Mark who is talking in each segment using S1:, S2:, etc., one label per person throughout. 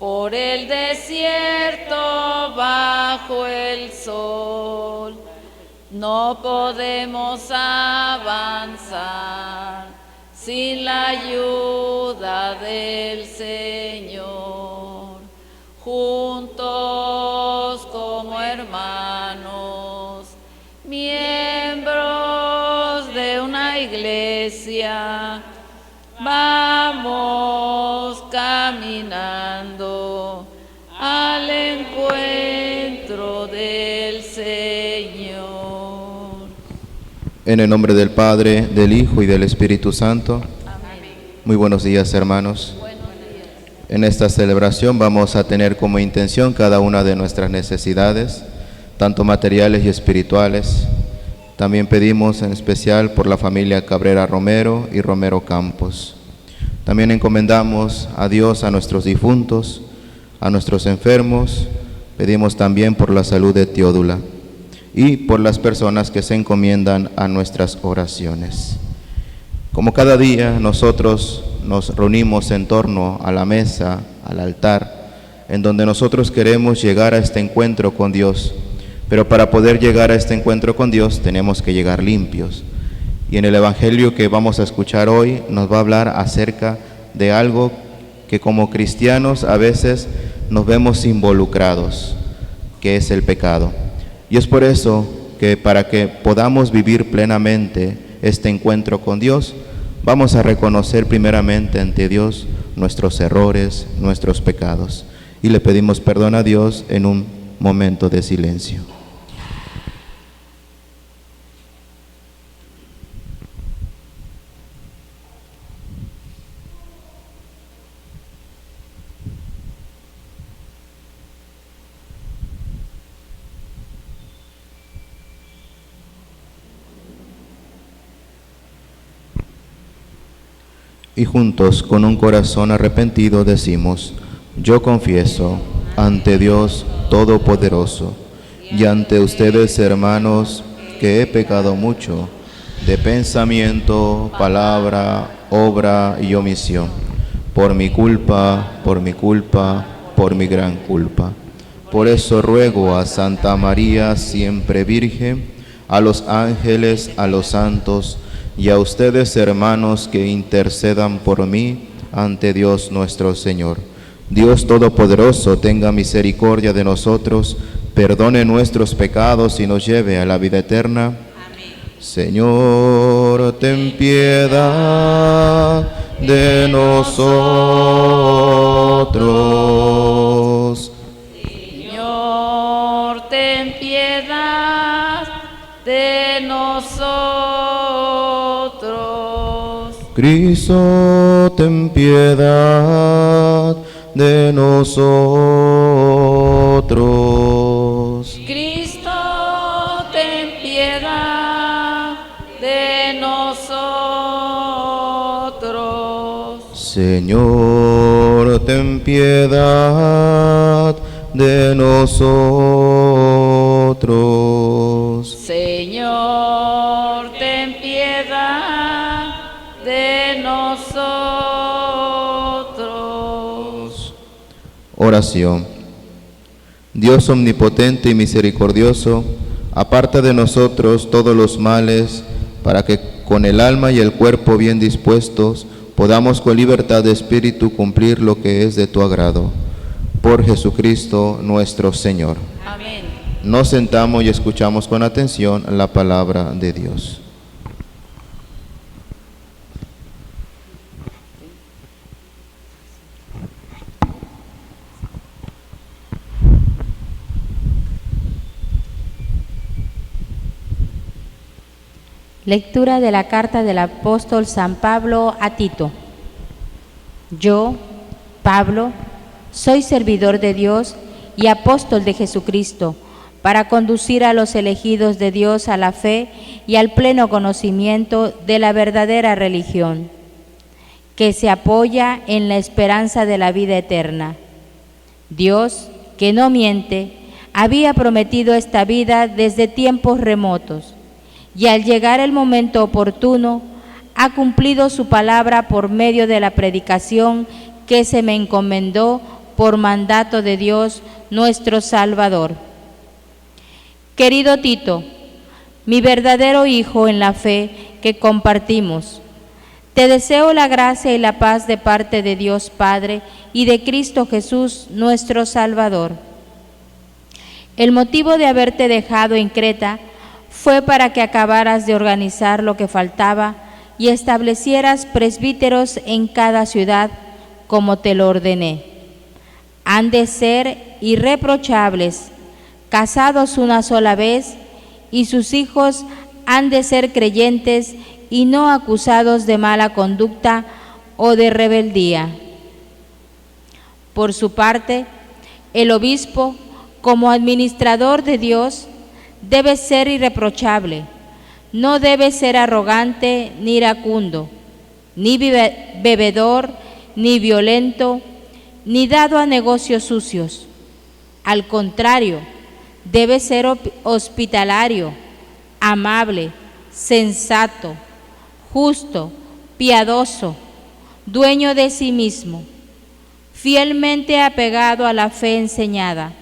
S1: por el desierto bajo el sol. No podemos avanzar sin la ayuda del Señor. Juntos como hermanos, miembros de una iglesia, vamos caminando al encuentro del Señor.
S2: En el nombre del Padre, del Hijo y del Espíritu Santo.
S1: Amén.
S2: Muy buenos días, hermanos.
S1: Buenos días.
S2: En esta celebración vamos a tener como intención cada una de nuestras necesidades, tanto materiales y espirituales. También pedimos en especial por la familia Cabrera Romero y Romero Campos. También encomendamos a Dios a nuestros difuntos, a nuestros enfermos. Pedimos también por la salud de Teodula y por las personas que se encomiendan a nuestras oraciones. Como cada día nosotros nos reunimos en torno a la mesa, al altar, en donde nosotros queremos llegar a este encuentro con Dios, pero para poder llegar a este encuentro con Dios tenemos que llegar limpios. Y en el Evangelio que vamos a escuchar hoy nos va a hablar acerca de algo que como cristianos a veces nos vemos involucrados, que es el pecado. Y es por eso que para que podamos vivir plenamente este encuentro con Dios, vamos a reconocer primeramente ante Dios nuestros errores, nuestros pecados. Y le pedimos perdón a Dios en un momento de silencio. Y juntos, con un corazón arrepentido, decimos: yo confieso ante Dios Todopoderoso y ante ustedes, hermanos, que he pecado mucho de pensamiento, palabra, obra y omisión, por mi culpa, por mi gran culpa. Por eso ruego a Santa María, siempre Virgen, a los ángeles, a los santos, y a ustedes, hermanos, que intercedan por mí ante Dios nuestro Señor. Dios Todopoderoso tenga misericordia de nosotros, perdone nuestros pecados y nos lleve a la vida eterna.
S1: Amén.
S2: Señor, ten piedad de nosotros.
S1: Señor, ten piedad de nosotros.
S2: Cristo, ten piedad de nosotros.
S1: Cristo, ten piedad de nosotros.
S2: Señor, ten piedad de nosotros.
S1: Señor, ten piedad de nosotros.
S2: Oración. Dios omnipotente y misericordioso, aparta de nosotros todos los males, para que con el alma y el cuerpo bien dispuestos podamos con libertad de espíritu cumplir lo que es de tu agrado. Por Jesucristo nuestro Señor.
S1: Amén.
S2: Nos sentamos y escuchamos con atención la palabra de Dios.
S3: Lectura de la carta del apóstol San Pablo a Tito. Yo, Pablo, soy servidor de Dios y apóstol de Jesucristo, para conducir a los elegidos de Dios a la fe y al pleno conocimiento de la verdadera religión, que se apoya en la esperanza de la vida eterna. Dios, que no miente, había prometido esta vida desde tiempos remotos, y al llegar el momento oportuno, ha cumplido su palabra por medio de la predicación que se me encomendó por mandato de Dios nuestro Salvador. Querido Tito, mi verdadero hijo en la fe que compartimos, te deseo la gracia y la paz de parte de Dios Padre y de Cristo Jesús nuestro Salvador. El motivo de haberte dejado en Creta fue para que acabaras de organizar lo que faltaba y establecieras presbíteros en cada ciudad, como te lo ordené. Han de ser irreprochables, casados una sola vez, y sus hijos han de ser creyentes y no acusados de mala conducta o de rebeldía. Por su parte, el obispo, como administrador de Dios, debe ser irreprochable. No debe ser arrogante ni iracundo, ni bebedor, ni violento, ni dado a negocios sucios. Al contrario, debe ser hospitalario, amable, sensato, justo, piadoso, dueño de sí mismo, fielmente apegado a la fe enseñada,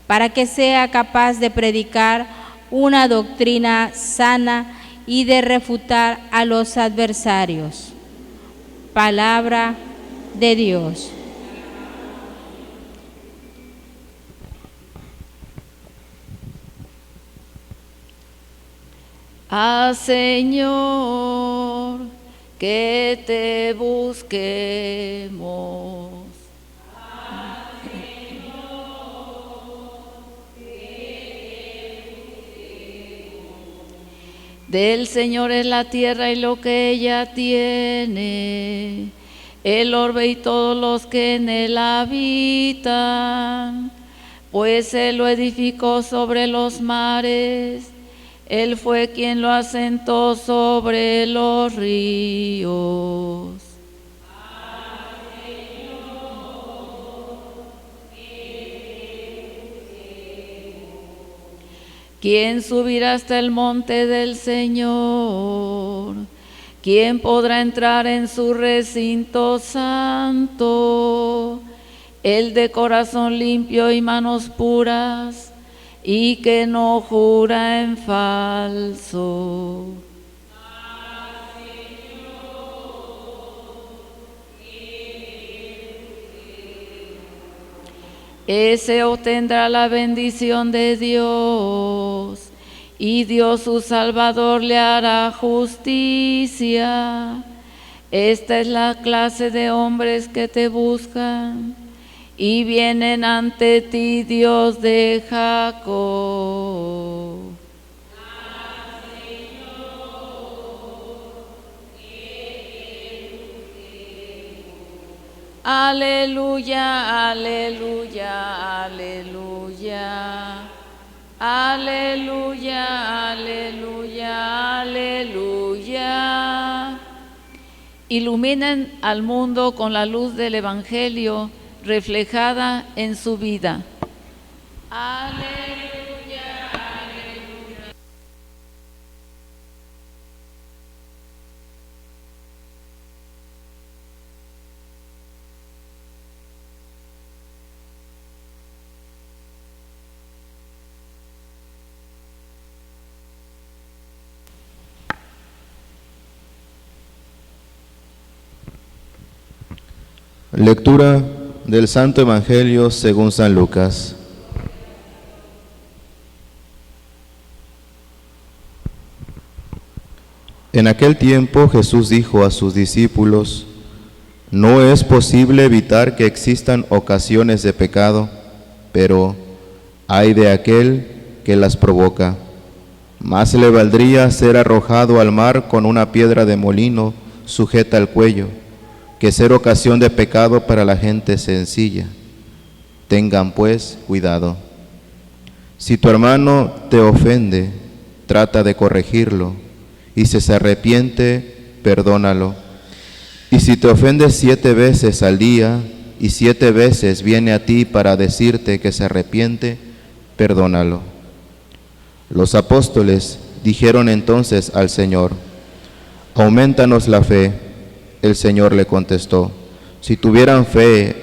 S3: para que sea capaz de predicar una doctrina sana y de refutar a los adversarios. Palabra de Dios.
S1: Señor, que te busquemos. Del Señor es la tierra y lo que ella tiene, el orbe y todos los que en él habitan, pues él lo edificó sobre los mares, él fue quien lo asentó sobre los ríos. ¿Quién subirá hasta el monte del Señor? ¿Quién podrá entrar en su recinto santo? El de corazón limpio y manos puras, y que no jura en falso. Ese obtendrá la bendición de Dios, y Dios su Salvador le hará justicia. Esta es la clase de hombres que te buscan, y vienen ante ti, Dios de Jacob. Aleluya, aleluya, aleluya. Aleluya, aleluya, aleluya. Iluminen al mundo con la luz del Evangelio reflejada en su vida. Aleluya, aleluya.
S2: Lectura del Santo Evangelio según San Lucas. En aquel tiempo Jesús dijo a sus discípulos: no es posible evitar que existan ocasiones de pecado, pero ay de aquel que las provoca. Más le valdría ser arrojado al mar con una piedra de molino sujeta al cuello, que ser ocasión de pecado para la gente sencilla. Tengan pues cuidado. Si tu hermano te ofende, trata de corregirlo, y si se arrepiente, perdónalo. Y si te ofende 7 veces al día, y 7 veces viene a ti para decirte que se arrepiente, perdónalo. Los apóstoles dijeron entonces al Señor: aumentanos la fe. El Señor le contestó: si tuvieran fe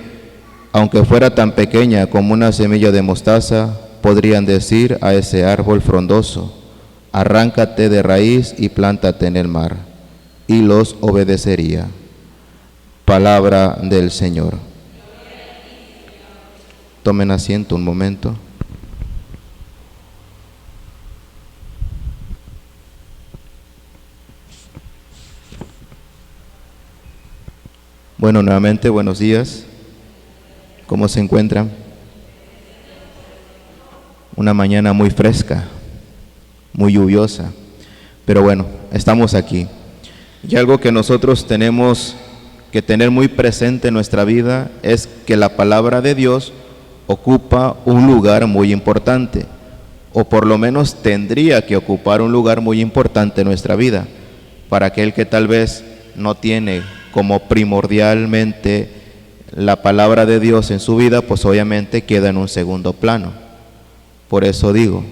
S2: Aunque fuera tan pequeña como una semilla de mostaza, podrían decir a ese árbol frondoso: arráncate de raíz y plántate en el mar, y los obedecería. Palabra del Señor. Tomen asiento un momento. Bueno, nuevamente, buenos días. ¿Cómo se encuentran? Una mañana muy fresca, muy lluviosa, pero bueno, estamos aquí. Y algo que nosotros tenemos que tener muy presente en nuestra vida es que la palabra de Dios ocupa un lugar muy importante, o por lo menos tendría que ocupar un lugar muy importante en nuestra vida. Para aquel que tal vez no tiene como primordialmente la palabra de Dios en su vida, pues obviamente queda en un segundo plano. Por eso digo,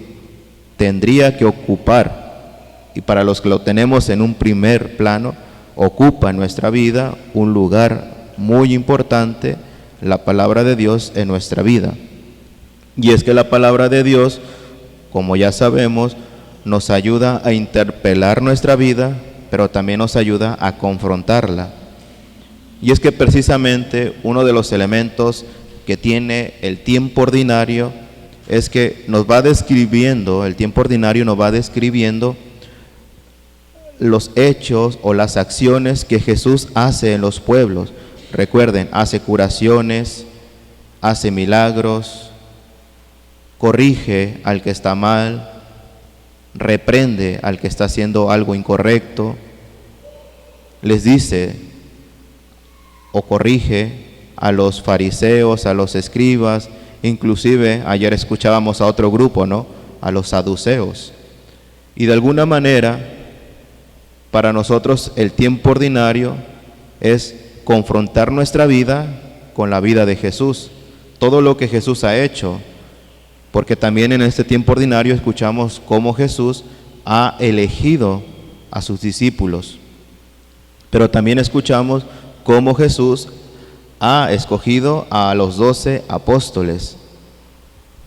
S2: tendría que ocupar, y para los que lo tenemos en un primer plano, ocupa en nuestra vida un lugar muy importante la palabra de Dios en nuestra vida. Y es que la palabra de Dios, como ya sabemos, nos ayuda a interpelar nuestra vida, pero también nos ayuda a confrontarla. Y es que precisamente uno de los elementos que tiene el tiempo ordinario es que nos va describiendo, el tiempo ordinario nos va describiendo los hechos o las acciones que Jesús hace en los pueblos. Recuerden, hace curaciones, hace milagros, corrige al que está mal, reprende al que está haciendo algo incorrecto, les dice o corrige a los fariseos, a los escribas, inclusive ayer escuchábamos a otro grupo, ¿no?, a los saduceos. Y de alguna manera, para nosotros el tiempo ordinario es confrontar nuestra vida con la vida de Jesús, todo lo que Jesús ha hecho, porque también en este tiempo ordinario escuchamos cómo Jesús ha elegido a sus discípulos, pero también escuchamos cómo Jesús ha escogido a los 12 apóstoles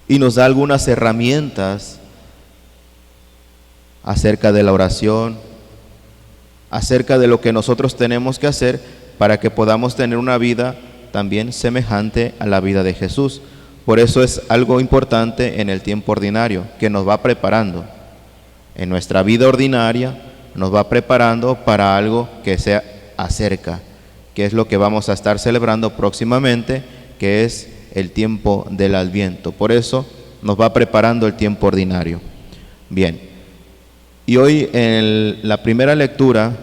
S2: y nos da algunas herramientas acerca de la oración, acerca de lo que nosotros tenemos que hacer para que podamos tener una vida también semejante a la vida de Jesús. Por eso es algo importante en el tiempo ordinario, que nos va preparando. En nuestra vida ordinaria nos va preparando para algo que se acerca, que es lo que vamos a estar celebrando próximamente, que es el tiempo del Adviento. Por eso nos va preparando el tiempo ordinario. Bien, y hoy en la primera lectura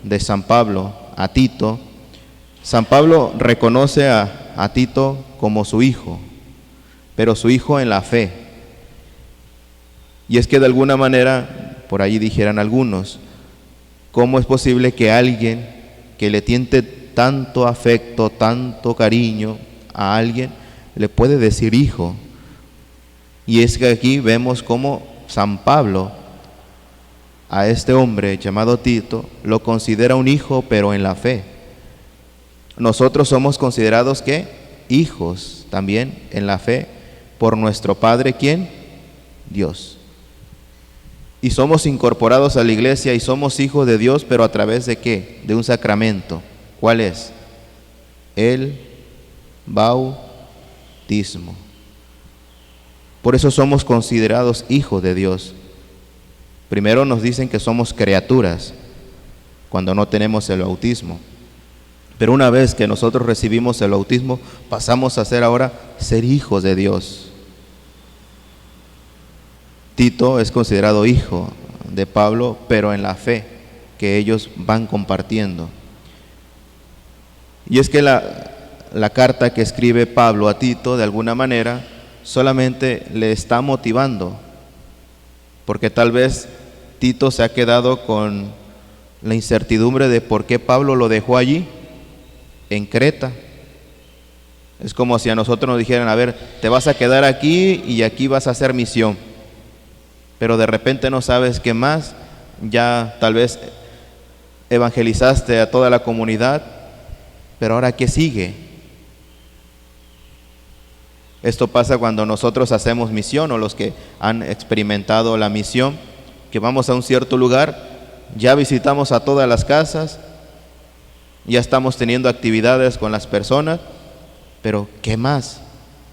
S2: de San Pablo a Tito, San Pablo reconoce a Tito como su hijo, pero su hijo en la fe. Y es que de alguna manera, por allí dijeran algunos, ¿cómo es posible que alguien que le tiene tanto afecto, tanto cariño a alguien, le puede decir hijo? Y es que aquí vemos cómo San Pablo a este hombre llamado Tito lo considera un hijo, pero en la fe. Nosotros somos considerados ¿qué? Hijos también en la fe por nuestro Padre, ¿quién? Dios. Y somos incorporados a la iglesia y somos hijos de Dios, pero a través de ¿qué? De un sacramento. ¿Cuál es? El bautismo. Por eso somos considerados hijos de Dios. Primero nos dicen que somos criaturas cuando no tenemos el bautismo. Pero una vez que nosotros recibimos el bautismo, pasamos a ser ahora ser hijos de Dios. Tito es considerado hijo de Pablo, pero en la fe que ellos van compartiendo. Y es que la carta que escribe Pablo a Tito, de alguna manera, solamente le está motivando, porque tal vez Tito se ha quedado con la incertidumbre de por qué Pablo lo dejó allí, en Creta. Es como si a nosotros nos dijeran, a ver, te vas a quedar aquí y aquí vas a hacer misión, pero de repente no sabes qué más, ya tal vez evangelizaste a toda la comunidad, pero ahora ¿qué sigue? Esto pasa cuando nosotros hacemos misión, o los que han experimentado la misión, que vamos a un cierto lugar, ya visitamos a todas las casas, ya estamos teniendo actividades con las personas, pero ¿qué más?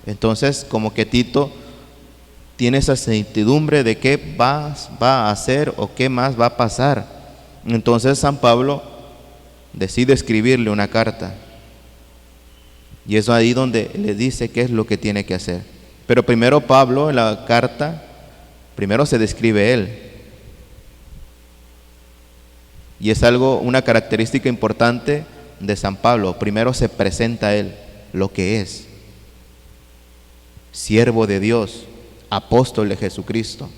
S2: Entonces como que Tito tiene esa certidumbre de qué va a hacer o qué más va a pasar. Entonces San Pablo decide escribirle una carta. Y es ahí donde le dice qué es lo que tiene que hacer. Pero primero Pablo, en la carta, primero se describe él. Y es una característica importante de San Pablo. Primero se presenta él, lo que es. Siervo de Dios, apóstol de Jesucristo.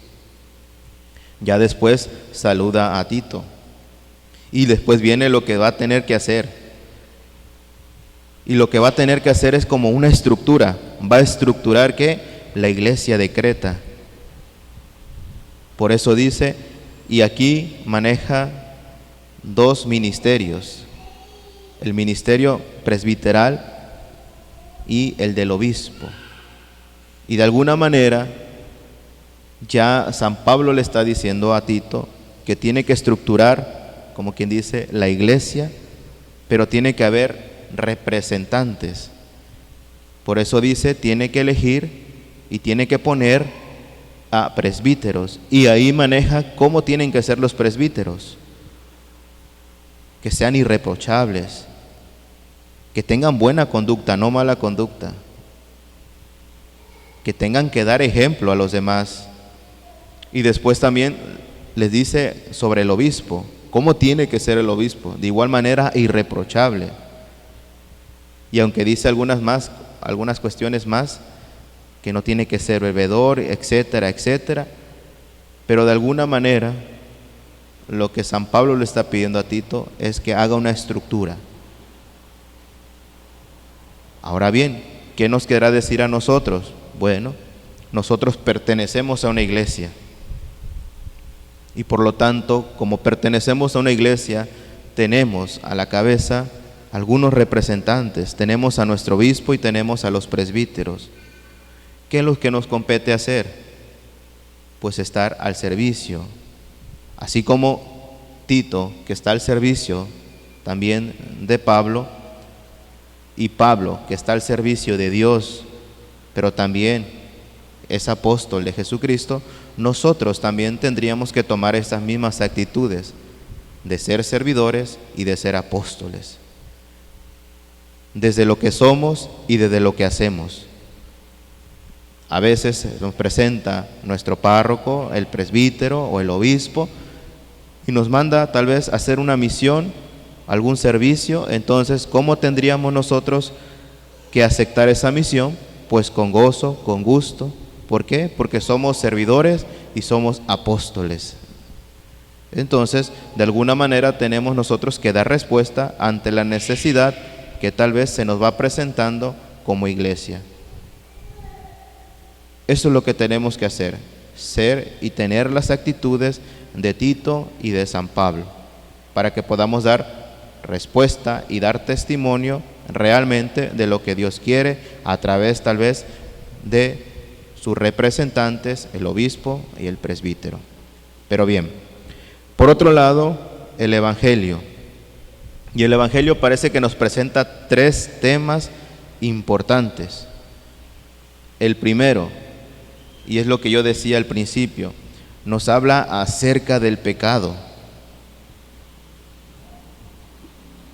S2: Ya después saluda a Tito. Y después viene lo que va a tener que hacer. Y lo que va a tener que hacer es como una estructura. Va a estructurar ¿qué? La iglesia de Creta. Por eso dice, y aquí maneja dos ministerios. El ministerio presbiteral y el del obispo. Y de alguna manera ya San Pablo le está diciendo a Tito que tiene que estructurar, como quien dice, la iglesia, pero tiene que haber representantes. Por eso dice, tiene que elegir y tiene que poner a presbíteros. Y ahí maneja cómo tienen que ser los presbíteros. Que sean irreprochables, que tengan buena conducta, no mala conducta, que tengan que dar ejemplo a los demás. Y después también les dice sobre el obispo, cómo tiene que ser el obispo, de igual manera irreprochable. Y aunque dice algunas cuestiones más, que no tiene que ser bebedor, etcétera, etcétera, pero de alguna manera lo que San Pablo le está pidiendo a Tito es que haga una estructura. Ahora bien, ¿qué nos querrá decir a nosotros? Bueno, nosotros pertenecemos a una iglesia. Y por lo tanto, como pertenecemos a una iglesia, tenemos a la cabeza algunos representantes. Tenemos a nuestro obispo y tenemos a los presbíteros. ¿Qué es lo que nos compete hacer? Pues estar al servicio. Así como Tito, que está al servicio también de Pablo, y Pablo, que está al servicio de Dios, pero también es apóstol de Jesucristo, nosotros también tendríamos que tomar estas mismas actitudes de ser servidores y de ser apóstoles, desde lo que somos y desde lo que hacemos. A veces nos presenta nuestro párroco, el presbítero o el obispo, y nos manda tal vez a hacer una misión, algún servicio. Entonces, ¿cómo tendríamos nosotros que aceptar esa misión? Pues con gozo, con gusto. ¿Por qué? Porque somos servidores y somos apóstoles. Entonces, de alguna manera tenemos nosotros que dar respuesta ante la necesidad que tal vez se nos va presentando como iglesia. Eso es lo que tenemos que hacer, ser y tener las actitudes de Tito y de San Pablo, para que podamos dar respuesta y dar testimonio realmente de lo que Dios quiere a través tal vez de sus representantes, el obispo y el presbítero. Pero bien, por otro lado, el Evangelio. Y el Evangelio parece que nos presenta tres temas importantes. El primero, y es lo que yo decía al principio, nos habla acerca del pecado.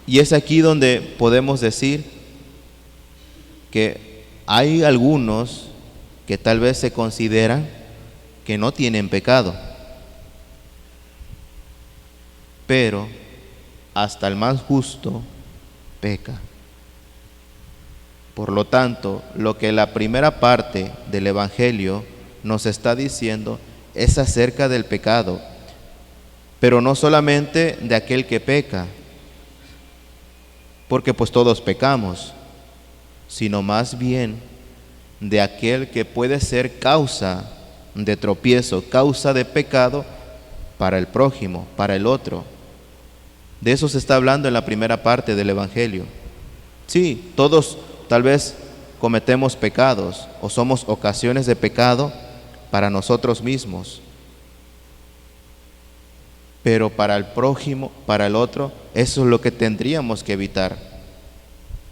S2: Y es aquí donde podemos decir que hay algunos que tal vez se consideran que no tienen pecado, pero hasta el más justo peca. Por lo tanto, lo que la primera parte del Evangelio nos está diciendo es acerca del pecado, pero no solamente de aquel que peca, porque pues todos pecamos, sino más bien de aquel que puede ser causa de tropiezo, causa de pecado para el prójimo, para el otro. De eso se está hablando en la primera parte del Evangelio. Sí, todos tal vez cometemos pecados o somos ocasiones de pecado para nosotros mismos. Pero para el prójimo, para el otro, eso es lo que tendríamos que evitar.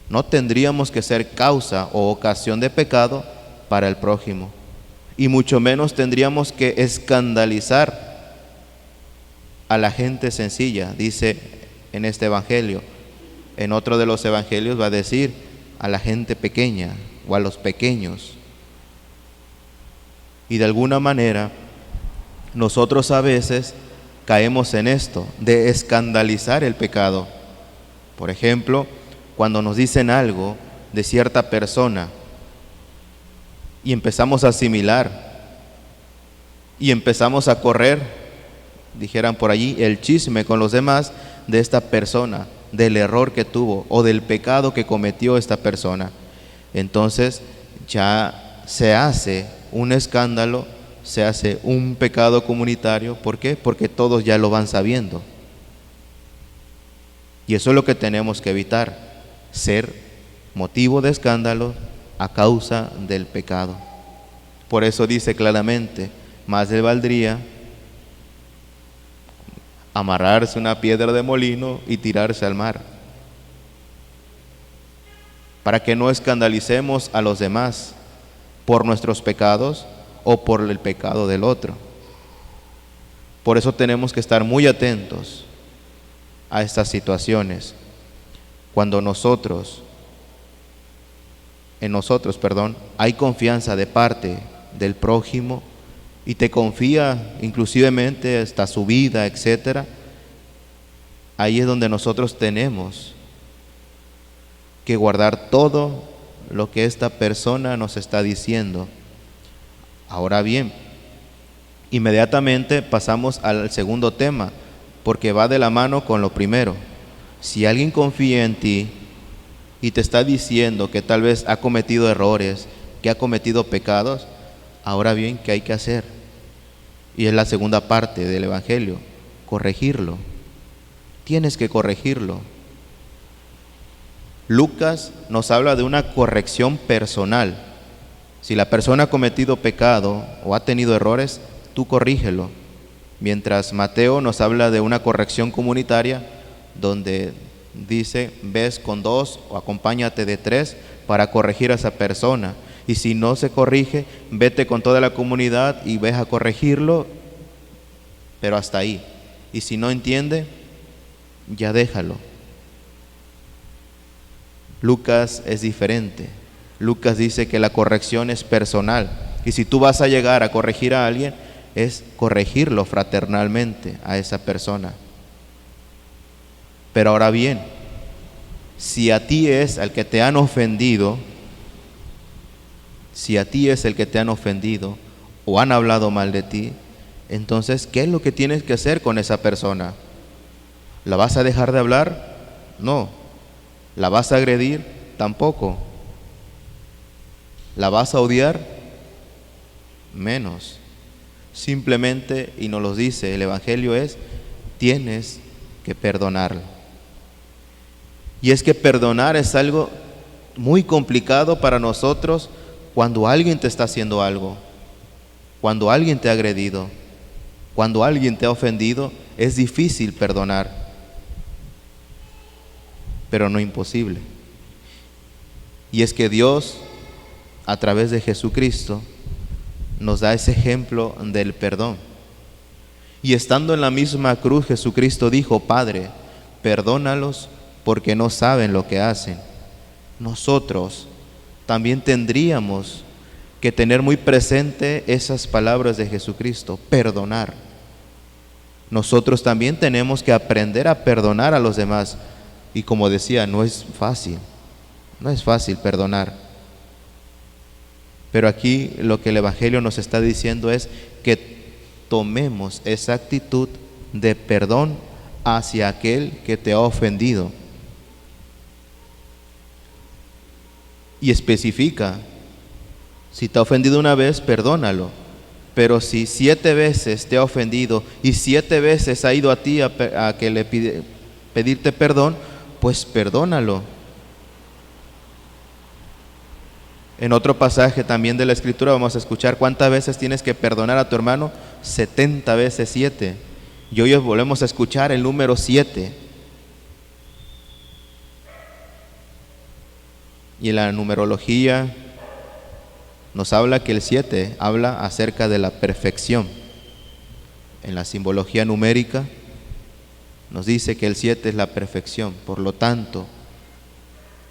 S2: No tendríamos que ser causa o ocasión de pecado para el prójimo. Y mucho menos tendríamos que escandalizar a la gente sencilla, dice en este evangelio. En otro de los evangelios va a decir a la gente pequeña o a los pequeños. Y de alguna manera nosotros a veces caemos en esto de escandalizar el pecado. Por ejemplo, cuando nos dicen algo de cierta persona y empezamos a asimilar y empezamos a correr, dijeran por allí, el chisme con los demás de esta persona, del error que tuvo o del pecado que cometió esta persona. Entonces ya se hace un escándalo, se hace un pecado comunitario. ¿Por qué? Porque todos ya lo van sabiendo. Y eso es lo que tenemos que evitar, ser motivo de escándalo a causa del pecado. Por eso dice claramente, más le valdría amarrarse una piedra de molino y tirarse al mar, para que no escandalicemos a los demás por nuestros pecados o por el pecado del otro. Por eso tenemos que estar muy atentos a estas situaciones. Cuando en nosotros, hay confianza de parte del prójimo y te confía inclusivemente hasta su vida, etcétera, ahí es donde nosotros tenemos que guardar todo lo que esta persona nos está diciendo. Ahora bien, inmediatamente pasamos al segundo tema, porque va de la mano con lo primero. Si alguien confía en ti y te está diciendo que tal vez ha cometido errores, que ha cometido pecados, ahora bien, ¿qué hay que hacer? Y es la segunda parte del Evangelio, corregirlo. Tienes que corregirlo. Lucas nos habla de una corrección personal. Si la persona ha cometido pecado o ha tenido errores, tú corrígelo. Mientras Mateo nos habla de una corrección comunitaria, donde dice, ves con 2 o acompáñate de 3 para corregir a esa persona. Y si no se corrige, vete con toda la comunidad y ves a corregirlo, pero hasta ahí. Y si no entiende, ya déjalo. Lucas es diferente. Lucas dice que la corrección es personal. Y si tú vas a llegar a corregir a alguien, es corregirlo fraternalmente a esa persona. Pero ahora bien, si a ti es al que te han ofendido, o han hablado mal de ti, entonces, ¿qué es lo que tienes que hacer con esa persona? ¿La vas a dejar de hablar? No. ¿La vas a agredir? Tampoco. ¿La vas a odiar? Menos. Simplemente, y nos lo dice el Evangelio, es, tienes que perdonarlo. Y es que perdonar es algo muy complicado para nosotros cuando alguien te está haciendo algo, cuando alguien te ha agredido, cuando alguien te ha ofendido, es difícil perdonar, pero no imposible. Y es que Dios, a través de Jesucristo, nos da ese ejemplo del perdón. Y estando en la misma cruz, Jesucristo dijo, Padre, perdónalos porque no saben lo que hacen. Nosotros también tendríamos que tener muy presente esas palabras de Jesucristo, perdonar. Nosotros también tenemos que aprender a perdonar a los demás. Y como decía, no es fácil perdonar. Pero aquí lo que el Evangelio nos está diciendo es que tomemos esa actitud de perdón hacia aquel que te ha ofendido. Y especifica, si te ha ofendido una vez, perdónalo. Pero si 7 veces te ha ofendido y 7 veces ha ido a ti a que le pedirte perdón, pues perdónalo. En otro pasaje también de la Escritura vamos a escuchar cuántas veces tienes que perdonar a tu hermano, 70 veces 7. Y hoy volvemos a escuchar el número 7. Y la numerología nos habla que el 7 habla acerca de la perfección. En la simbología numérica nos dice que el 7 es la perfección. Por lo tanto,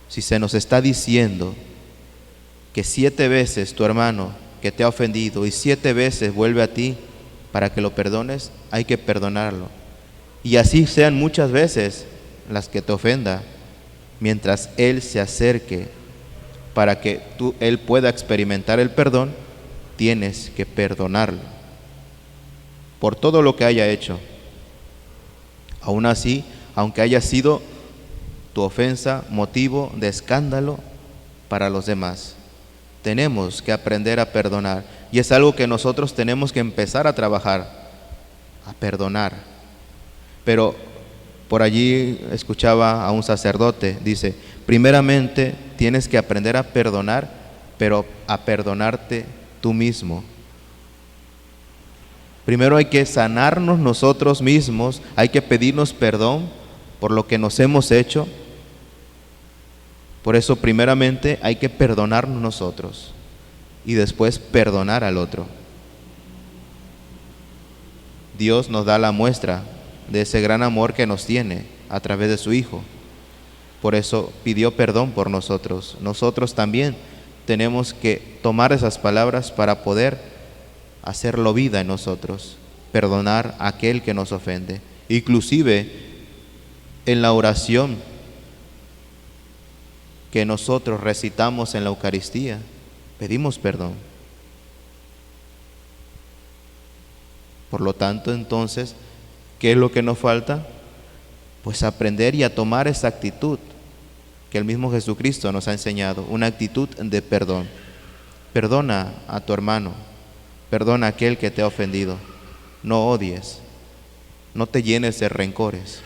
S2: si se nos está diciendo que 7 veces tu hermano que te ha ofendido y 7 veces vuelve a ti para que lo perdones, hay que perdonarlo. Y así sean muchas veces las que te ofenda, mientras él se acerque para que él pueda experimentar el perdón, tienes que perdonarlo por todo lo que haya hecho. Aún así, aunque haya sido tu ofensa motivo de escándalo para los demás, tenemos que aprender a perdonar. Y es algo que nosotros tenemos que empezar a trabajar, a perdonar. Pero por allí escuchaba a un sacerdote, dice, primeramente tienes que aprender a perdonar, pero a perdonarte tú mismo. Primero hay que sanarnos nosotros mismos, hay que pedirnos perdón por lo que nos hemos hecho. Por eso primeramente hay que perdonarnos nosotros y después perdonar al otro. Dios nos da la muestra de ese gran amor que nos tiene a través de su Hijo. Por eso pidió perdón por nosotros. Nosotros también tenemos que tomar esas palabras para poder hacerlo vida en nosotros, perdonar a aquel que nos ofende. Inclusive en la oración que nosotros recitamos en la Eucaristía, pedimos perdón. Por lo tanto, entonces, ¿qué es lo que nos falta? Pues aprender y a tomar esa actitud que el mismo Jesucristo nos ha enseñado, una actitud de perdón. Perdona a tu hermano, perdona a aquel que te ha ofendido. No odies, no te llenes de rencores,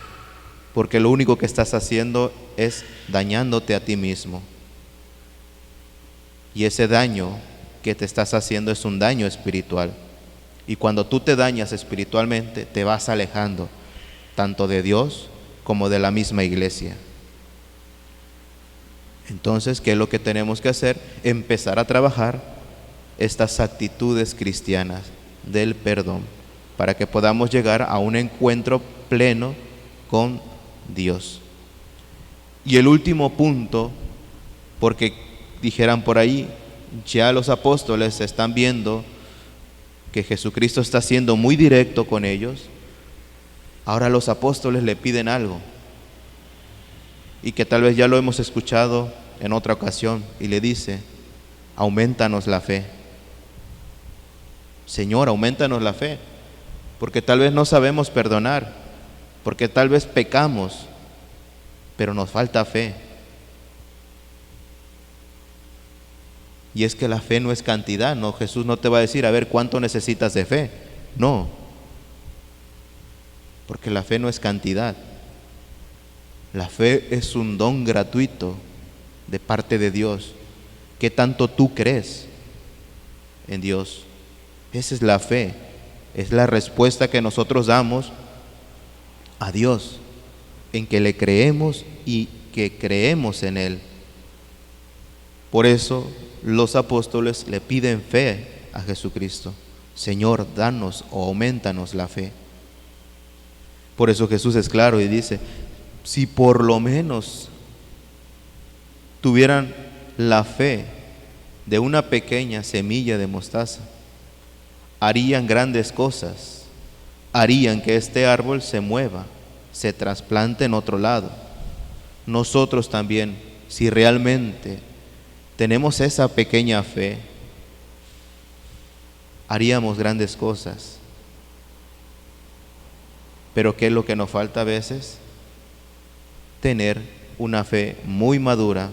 S2: porque lo único que estás haciendo es dañándote a ti mismo. Y ese daño que te estás haciendo es un daño espiritual. Y cuando tú te dañas espiritualmente, te vas alejando tanto de Dios como de la misma iglesia. Entonces, ¿qué es lo que tenemos que hacer? Empezar a trabajar estas actitudes cristianas del perdón, para que podamos llegar a un encuentro pleno con Dios. Y el último punto, porque dijeran por ahí, ya los apóstoles están viendo que Jesucristo está siendo muy directo con ellos, ahora los apóstoles le piden algo, y que tal vez ya lo hemos escuchado en otra ocasión, y le dice, aumentanos la fe. Señor, aumentanos la fe, porque tal vez no sabemos perdonar, porque tal vez pecamos, pero nos falta fe. Y es que la fe no es cantidad, no, Jesús no te va a decir, a ver, ¿cuánto necesitas de fe? No, porque la fe no es cantidad. La fe es un don gratuito de parte de Dios. ¿Qué tanto tú crees en Dios? Esa es la fe, es la respuesta que nosotros damos a Dios, en que le creemos y que creemos en Él. Por eso los apóstoles le piden fe a Jesucristo. Señor, danos o aumentanos la fe. Por eso Jesús es claro y dice, si por lo menos tuvieran la fe de una pequeña semilla de mostaza, harían grandes cosas, harían que este árbol se mueva, se trasplante en otro lado. Nosotros también, si realmente tenemos esa pequeña fe, haríamos grandes cosas. Pero ¿qué es lo que nos falta a veces? Tener una fe muy madura,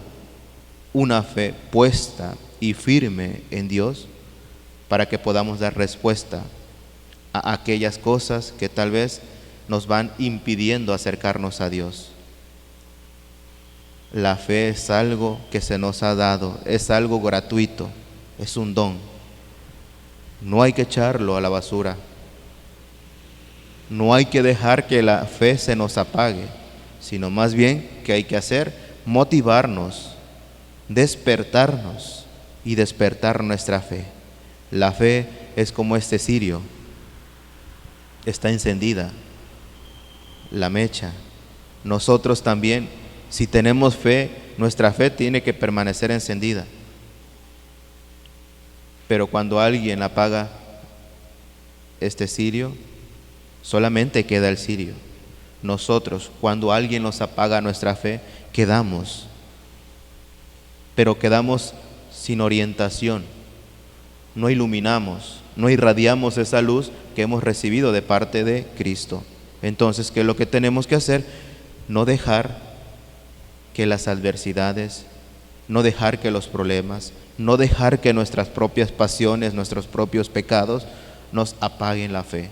S2: una fe puesta y firme en Dios, para que podamos dar respuesta a aquellas cosas que tal vez nos van impidiendo acercarnos a Dios. La fe es algo que se nos ha dado, es algo gratuito, es un don. No hay que echarlo a la basura. No hay que dejar que la fe se nos apague, sino más bien que hay que hacer motivarnos, despertarnos y despertar nuestra fe. La fe es como este cirio, está encendida, la mecha. Nosotros también, si tenemos fe, nuestra fe tiene que permanecer encendida. Pero cuando alguien apaga este cirio, solamente queda el cirio. Nosotros, cuando alguien nos apaga nuestra fe, quedamos, pero quedamos sin orientación. No iluminamos, no irradiamos esa luz que hemos recibido de parte de Cristo. Entonces, ¿qué es lo que tenemos que hacer? No dejar que las adversidades, no dejar que los problemas, no dejar que nuestras propias pasiones, nuestros propios pecados nos apaguen la fe.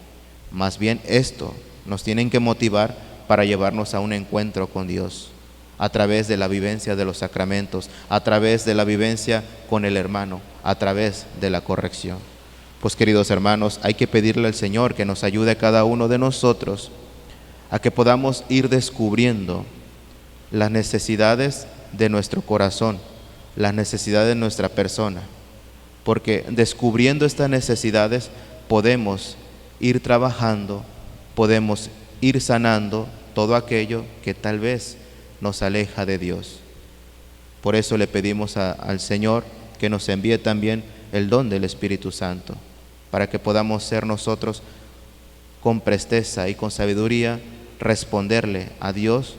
S2: Más bien esto nos tienen que motivar para llevarnos a un encuentro con Dios, a través de la vivencia de los sacramentos, a través de la vivencia con el hermano, a través de la corrección. Pues queridos hermanos, hay que pedirle al Señor que nos ayude a cada uno de nosotros a que podamos ir descubriendo las necesidades de nuestro corazón, las necesidades de nuestra persona, porque descubriendo estas necesidades podemos ir trabajando, podemos ir sanando todo aquello que tal vez nos aleja de Dios. Por eso le pedimos al Señor que nos envíe también el don del Espíritu Santo, para que podamos ser nosotros con presteza y con sabiduría responderle a Dios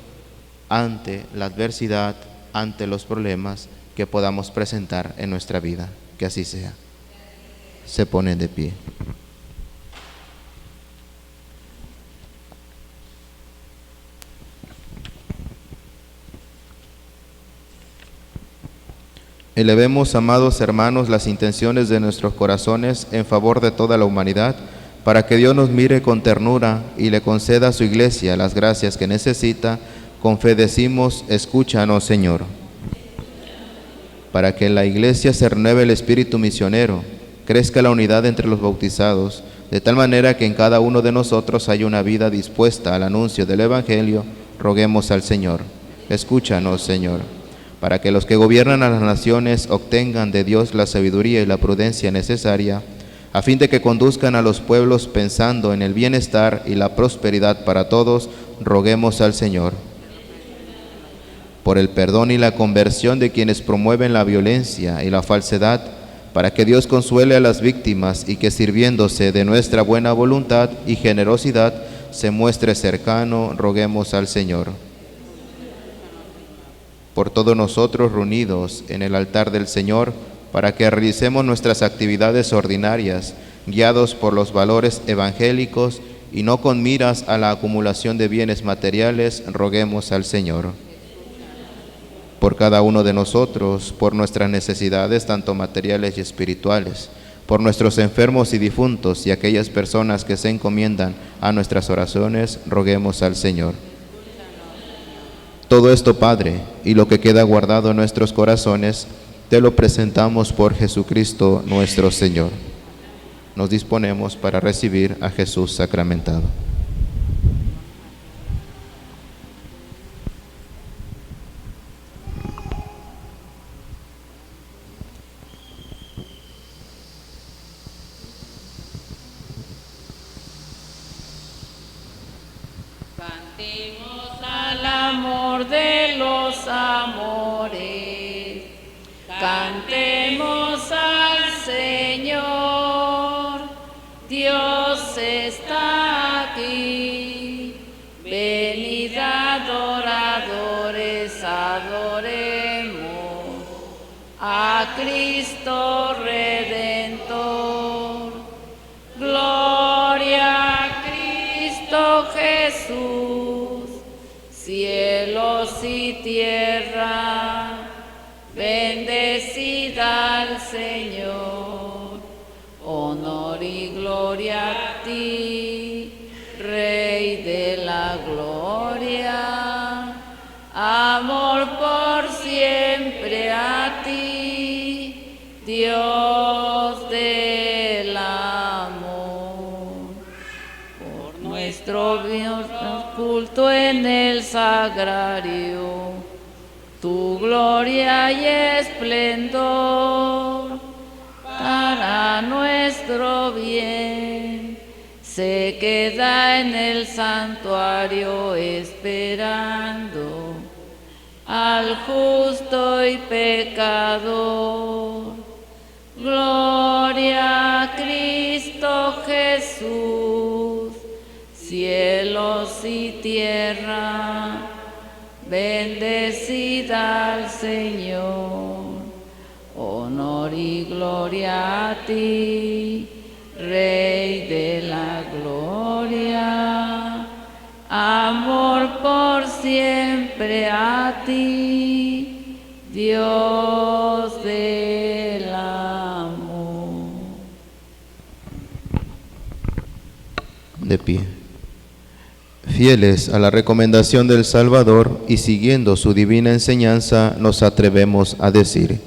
S2: ante la adversidad, ante los problemas que podamos presentar en nuestra vida. Que así sea. Se ponen de pie. Elevemos, amados hermanos, las intenciones de nuestros corazones en favor de toda la humanidad, para que Dios nos mire con ternura y le conceda a su iglesia las gracias que necesita. Con fe decimos: escúchanos, Señor. Para que en la iglesia se renueve el espíritu misionero, crezca la unidad entre los bautizados, de tal manera que en cada uno de nosotros haya una vida dispuesta al anuncio del Evangelio, roguemos al Señor. Escúchanos, Señor. Para que los que gobiernan a las naciones obtengan de Dios la sabiduría y la prudencia necesaria, a fin de que conduzcan a los pueblos pensando en el bienestar y la prosperidad para todos, roguemos al Señor. Por el perdón y la conversión de quienes promueven la violencia y la falsedad, para que Dios consuele a las víctimas y que, sirviéndose de nuestra buena voluntad y generosidad, se muestre cercano, roguemos al Señor. Por todos nosotros reunidos en el altar del Señor, para que realicemos nuestras actividades ordinarias, guiados por los valores evangélicos y no con miras a la acumulación de bienes materiales, roguemos al Señor. Por cada uno de nosotros, por nuestras necesidades tanto materiales y espirituales, por nuestros enfermos y difuntos y aquellas personas que se encomiendan a nuestras oraciones, roguemos al Señor. Todo esto, Padre, y lo que queda guardado en nuestros corazones, te lo presentamos por Jesucristo nuestro Señor. Nos disponemos para recibir a Jesús sacramentado.
S1: Cantemos al amor de los amores, cantemos al Señor. Dios está aquí, venid adoradores, adoremos a Cristo Redentor. Gloria a Cristo Jesús, cielos y tierra, bendecida al Señor. Honor y gloria a ti, Rey de la gloria. Amor por Dios del amor. Por nuestro bien culto en el sagrario, tu gloria y esplendor, para nuestro bien, se queda en el santuario esperando al justo y pecador. Gloria a Cristo Jesús, cielos y tierra, bendecida al Señor. Honor y gloria a ti, Rey de la gloria. Amor por siempre a ti, Dios del amor.
S2: De pie. Fieles a la recomendación del Salvador y siguiendo su divina enseñanza, nos atrevemos a decir: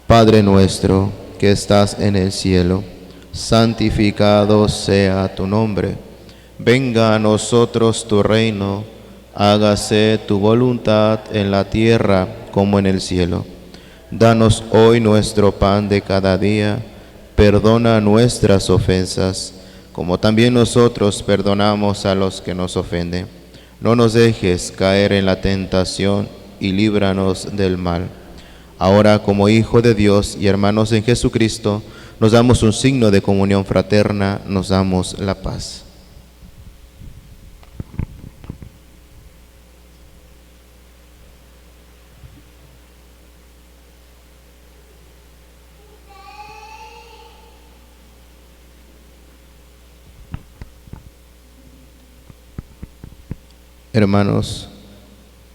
S2: Padre nuestro que estás en el cielo, santificado sea tu nombre. Venga a nosotros tu reino, hágase tu voluntad en la tierra como en el cielo. Danos hoy nuestro pan de cada día, perdona nuestras ofensas, como también nosotros perdonamos a los que nos ofenden. No nos dejes caer en la tentación y líbranos del mal. Ahora, como Hijo de Dios y hermanos en Jesucristo, nos damos un signo de comunión fraterna, nos damos la paz. Hermanos,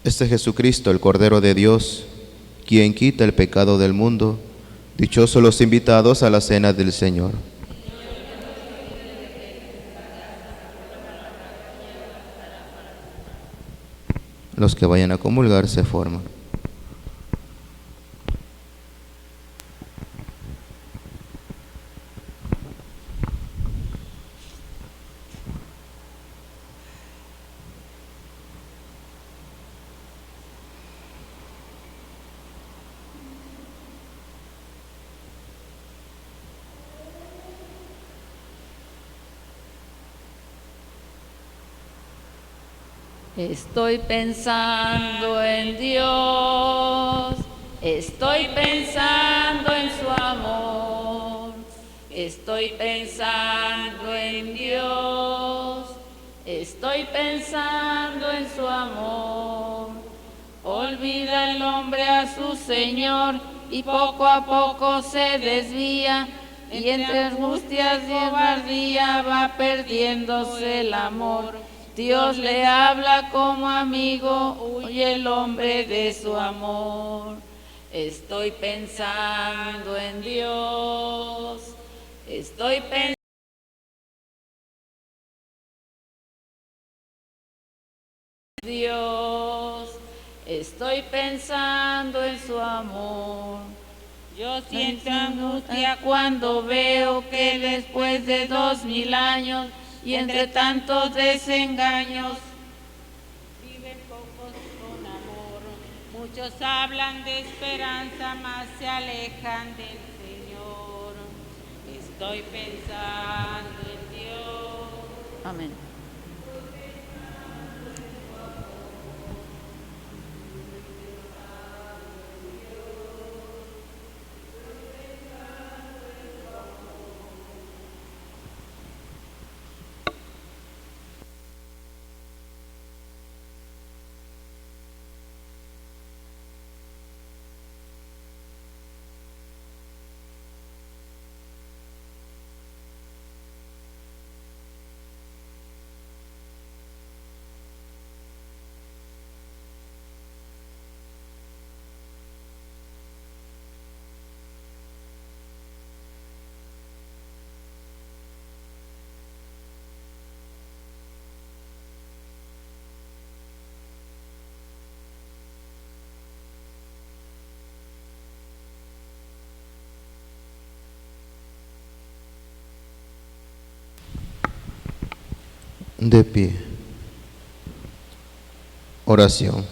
S2: este es Jesucristo, el Cordero de Dios, quien quita el pecado del mundo. Dichosos los invitados a la cena del Señor. Los que vayan a comulgar se forman.
S1: Estoy pensando en Dios, estoy pensando en su amor, estoy pensando en Dios, estoy pensando en su amor. Olvida el hombre a su Señor y poco a poco se desvía, y entre angustias y cobardía va perdiéndose el amor. Dios le habla como amigo, huye el hombre de su amor. Estoy pensando en Dios, estoy pensando en Dios, estoy pensando en su amor. Yo siento angustia cuando veo que después de 2000 años y entre tantos desengaños,
S4: viven pocos con amor. Muchos hablan de esperanza, mas se alejan del Señor. Estoy pensando en Dios.
S1: Amén.
S2: De pie. Oración.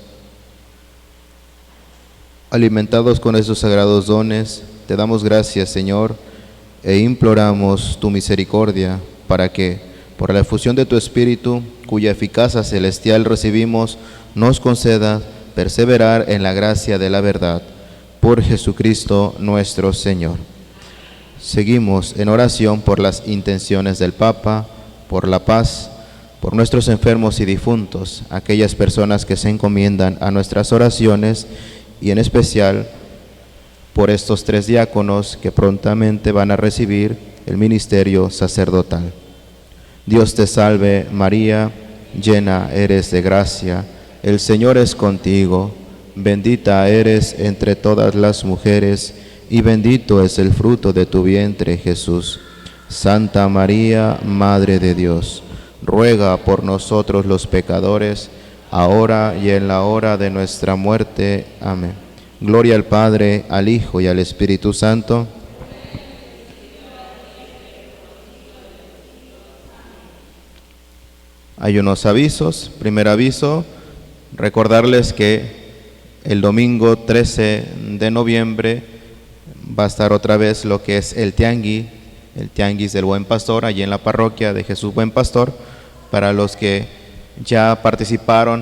S2: Alimentados con esos sagrados dones, te damos gracias, Señor, e imploramos tu misericordia para que, por la efusión de tu Espíritu, cuya eficacia celestial recibimos, nos conceda perseverar en la gracia de la verdad. Por Jesucristo nuestro Señor. Seguimos en oración por las intenciones del Papa, por la paz, por nuestros enfermos y difuntos, aquellas personas que se encomiendan a nuestras oraciones y en especial por estos 3 diáconos que prontamente van a recibir el ministerio sacerdotal. Dios te salve María, llena eres de gracia, el Señor es contigo, bendita eres entre todas las mujeres y bendito es el fruto de tu vientre Jesús. Santa María, Madre de Dios, ruega por nosotros los pecadores, ahora y en la hora de nuestra muerte. Amén. Gloria al Padre, al Hijo y al Espíritu Santo. Hay unos avisos. Primer aviso, recordarles que el domingo 13 de noviembre va a estar otra vez lo que es el tianguis del Buen Pastor, allí en la parroquia de Jesús Buen Pastor. Para los que ya participaron